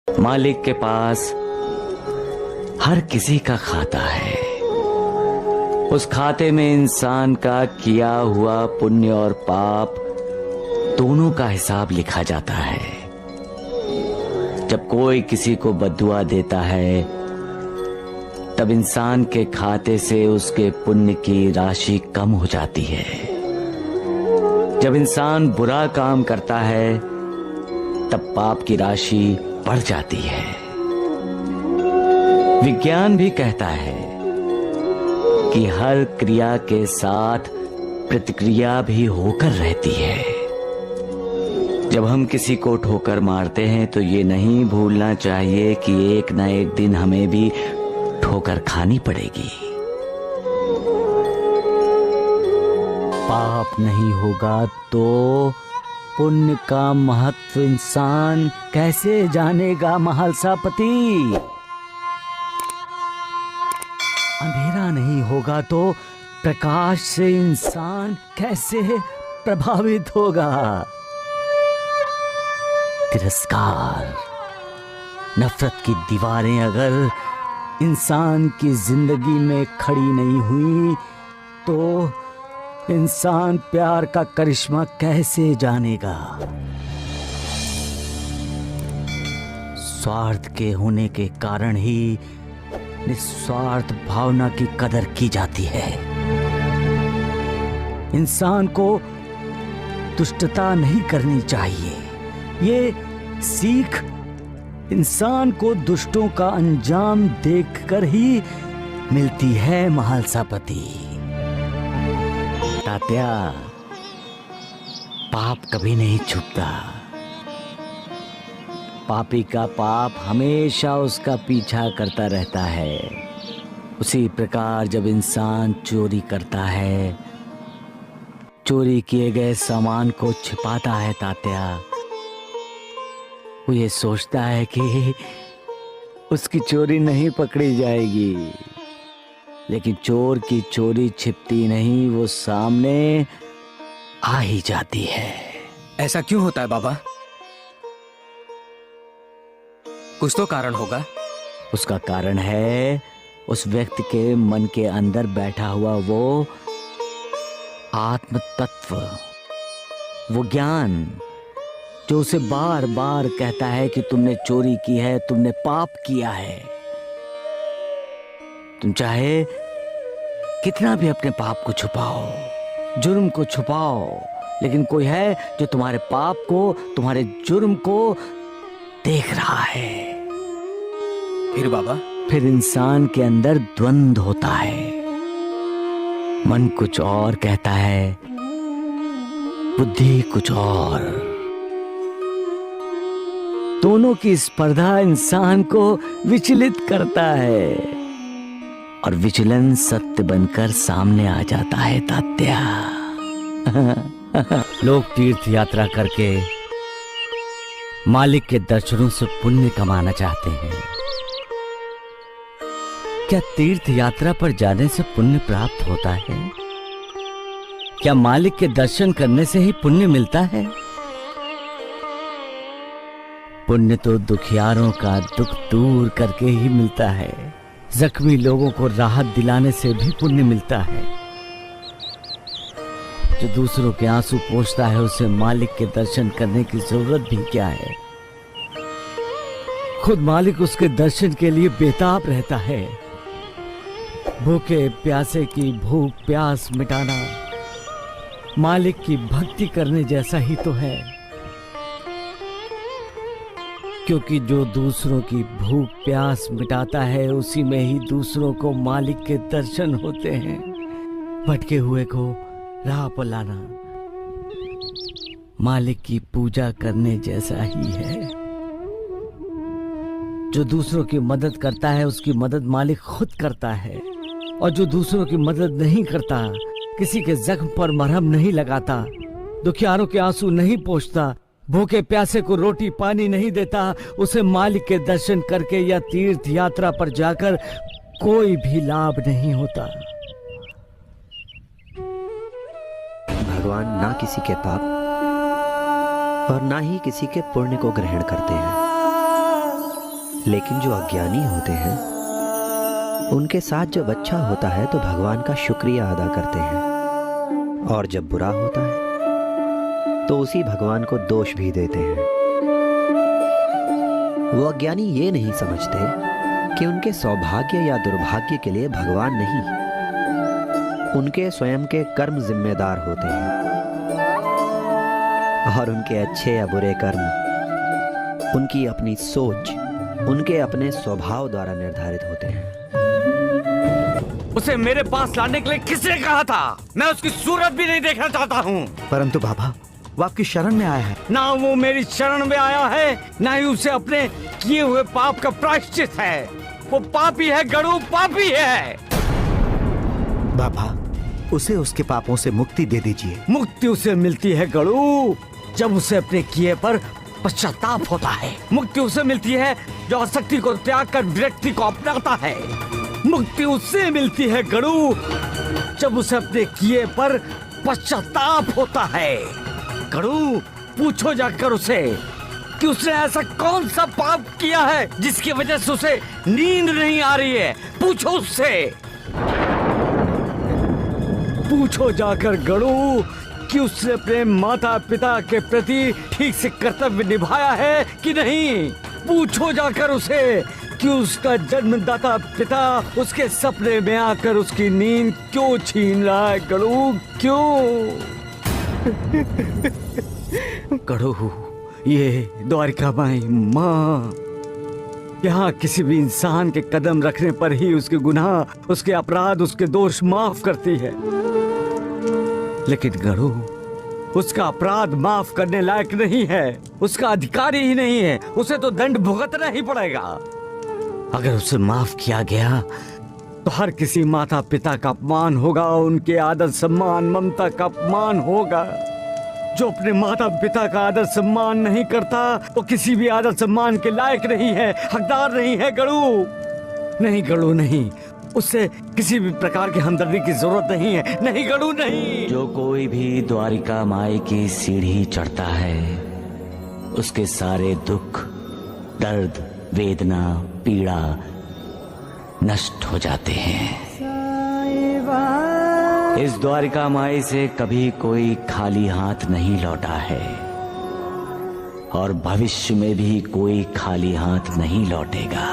मालिक के पास हर किसी का खाता है। उस खाते में इंसान का किया हुआ पुण्य और पाप दोनों का हिसाब लिखा जाता है। जब कोई किसी को बद्दुआ देता है तब इंसान के खाते से उसके पुण्य की राशि कम हो जाती है। जब इंसान बुरा काम करता है तब पाप की राशि बढ़ जाती है। विज्ञान भी कहता है कि हर क्रिया के साथ प्रतिक्रिया भी होकर रहती है। जब हम किसी को ठोकर मारते हैं तो ये नहीं भूलना चाहिए कि एक न एक दिन हमें भी ठोकर खानी पड़ेगी। पाप नहीं होगा तो पुण्य का महत्व इंसान कैसे जानेगा महालसापति। अंधेरा नहीं होगा तो प्रकाश से इंसान कैसे प्रभावित होगा। तिरस्कार, नफरत की दीवारें अगर इंसान की जिंदगी में खड़ी नहीं हुई तो इंसान प्यार का करिश्मा कैसे जानेगा। स्वार्थ के होने के कारण ही निस्वार्थ भावना की कदर की जाती है। इंसान को दुष्टता नहीं करनी चाहिए। ये सीख इंसान को दुष्टों का अंजाम देखकर ही मिलती है महालसापति। तात्या, पाप कभी नहीं छुपता। पापी का पाप हमेशा उसका पीछा करता रहता है। उसी प्रकार जब इंसान चोरी करता है, चोरी किए गए सामान को छिपाता है तात्या, वो ये सोचता है कि उसकी चोरी नहीं पकड़ी जाएगी। लेकिन चोर की चोरी छिपती नहीं, वो सामने आ ही जाती है। ऐसा क्यों होता है बाबा? कुछ तो कारण होगा। उसका कारण है उस व्यक्ति के मन के अंदर बैठा हुआ वो आत्म तत्व, वो ज्ञान जो उसे बार बार कहता है कि तुमने चोरी की है, तुमने पाप किया है। तुम चाहे कितना भी अपने पाप को छुपाओ, जुर्म को छुपाओ, लेकिन कोई है जो तुम्हारे पाप को, तुम्हारे जुर्म को देख रहा है। फिर बाबा? फिर इंसान के अंदर द्वंद्व होता है। मन कुछ और कहता है, बुद्धि कुछ और। दोनों की स्पर्धा इंसान को विचलित करता है और विचलन सत्य बनकर सामने आ जाता है तात्या। लोग तीर्थ यात्रा करके मालिक के दर्शनों से पुण्य कमाना चाहते हैं। क्या तीर्थ यात्रा पर जाने से पुण्य प्राप्त होता है? क्या मालिक के दर्शन करने से ही पुण्य मिलता है? पुण्य तो दुखियारों का दुख दूर करके ही मिलता है। जख्मी लोगों को राहत दिलाने से भी पुण्य मिलता है। जो दूसरों के आंसू पोंछता है उसे मालिक के दर्शन करने की जरूरत भी क्या है। खुद मालिक उसके दर्शन के लिए बेताब रहता है। भूखे प्यासे की भूख प्यास मिटाना मालिक की भक्ति करने जैसा ही तो है। क्योंकि जो दूसरों की भूख प्यास मिटाता है उसी में ही दूसरों को मालिक के दर्शन होते हैं। भटके हुए को राह पर लाना मालिक की पूजा करने जैसा ही है। जो दूसरों की मदद करता है उसकी मदद मालिक खुद करता है, और जो दूसरों की मदद नहीं करता, किसी के जख्म पर मरहम नहीं लगाता, दुखियारों के आंसू नहीं पोंछता, भूखे प्यासे को रोटी पानी नहीं देता, उसे मालिक के दर्शन करके या तीर्थ यात्रा पर जाकर कोई भी लाभ नहीं होता। भगवान ना किसी के पाप और ना ही किसी के पुण्य को ग्रहण करते हैं। लेकिन जो अज्ञानी होते हैं उनके साथ जब अच्छा होता है तो भगवान का शुक्रिया अदा करते हैं, और जब बुरा होता है तो उसी भगवान को दोष भी देते हैं। वो अज्ञानी ये नहीं समझते कि उनके सौभाग्य या दुर्भाग्य के लिए भगवान नहीं, उनके स्वयं के कर्म जिम्मेदार होते हैं, और उनके अच्छे या बुरे कर्म उनकी अपनी सोच, उनके अपने स्वभाव द्वारा निर्धारित होते हैं। उसे मेरे पास लाने के लिए किसने कहा था? मैं उसकी सूरत भी नहीं देखना चाहता हूँ। परंतु बाबा, वो आपकी शरण में आया है। ना वो मेरी शरण में आया है, ना ही उसे अपने किए हुए पाप का प्रायश्चित है। वो पापी है गणु, पापी है। बाबा, उसे उसके पापों से मुक्ति दे दीजिए। मुक्ति उसे मिलती है गणु जब उसे अपने किए पर पश्चाताप होता है। मुक्ति उसे मिलती है जो आसक्ति को त्याग कर विरक्ति को अपनाता है। मुक्ति उससे मिलती है गणु जब उसे अपने किए पर पश्चाताप होता है। गणु, पूछो जाकर उसे कि उसने ऐसा कौन सा पाप किया है जिसकी वजह से उसे नींद नहीं आ रही है। पूछो उससे, पूछो जाकर गणु कि उसने अपने माता पिता के प्रति ठीक से कर्तव्य निभाया है कि नहीं। पूछो जाकर उसे कि उसका जन्मदाता पिता उसके सपने में आकर उसकी नींद क्यों छीन रहा है। गणु, क्यों? गणु, ये द्वारिका माई माँ, यहाँ किसी भी इंसान के कदम रखने पर ही उसके गुनाह, उसके अपराध, उसके दोष माफ करती है। लेकिन गणु, उसका अपराध माफ करने लायक नहीं है, उसका अधिकारी ही नहीं है। उसे तो दंड भुगतना ही पड़ेगा। अगर उसे माफ किया गया तो हर किसी माता पिता का अपमान होगा, उनके आदर सम्मान ममता का अपमान होगा। जो अपने माता पिता का आदर सम्मान नहीं करता वो किसी भी आदर सम्मान के लायक नहीं है, हकदार नहीं है। गणु नहीं, गणु नहीं, उससे किसी भी प्रकार की हमदर्दी की जरूरत नहीं है। नहीं गणु, नहीं। जो कोई भी द्वारिका माई की सीढ़ी चढ़ता है उसके सारे दुख, दर्द, वेदना, पीड़ा नष्ट हो जाते हैं। इस द्वारिका माई से कभी कोई खाली हाथ नहीं लौटा है और भविष्य में भी कोई खाली हाथ नहीं लौटेगा।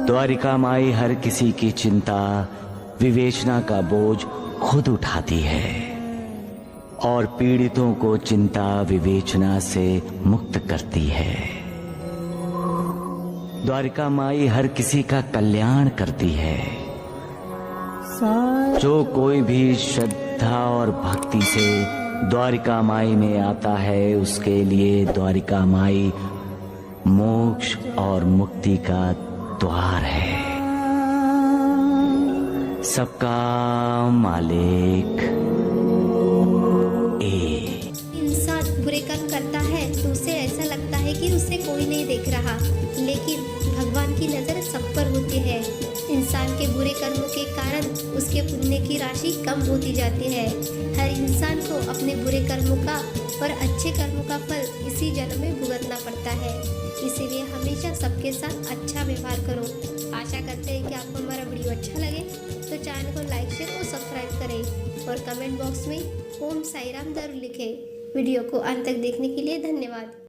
द्वारिका माई हर किसी की चिंता, विवेचना का बोझ खुद उठाती है और पीड़ितों को चिंता विवेचना से मुक्त करती है। द्वारिका माई हर किसी का कल्याण करती है। जो कोई भी श्रद्धा और भक्ति से द्वारिका माई में आता है उसके लिए द्वारिका माई मोक्ष और मुक्ति का द्वार है। सबका मालिक इंसान बुरे कर्म करता है तो उसे ऐसा लगता है कि उसे कोई नहीं देख रहा, लेकिन भगवान की नजर सब पर होती है। इंसान के बुरे कर्मों के कारण उसके पुण्य की राशि कम होती जाती है। हर इंसान को अपने बुरे कर्मों का और अच्छे कर्मों का फल इसी जन्म में भुगतना पड़ता है। इसीलिए हमेशा सबके साथ अच्छा व्यवहार करो। आशा करते हैं कि आपको हमारा वीडियो अच्छा लगे तो चैनल को लाइक, शेयर और सब्सक्राइब करें और कमेंट बॉक्स में ओम साईं राम जरूर लिखें। वीडियो को अंत तक देखने के लिए धन्यवाद।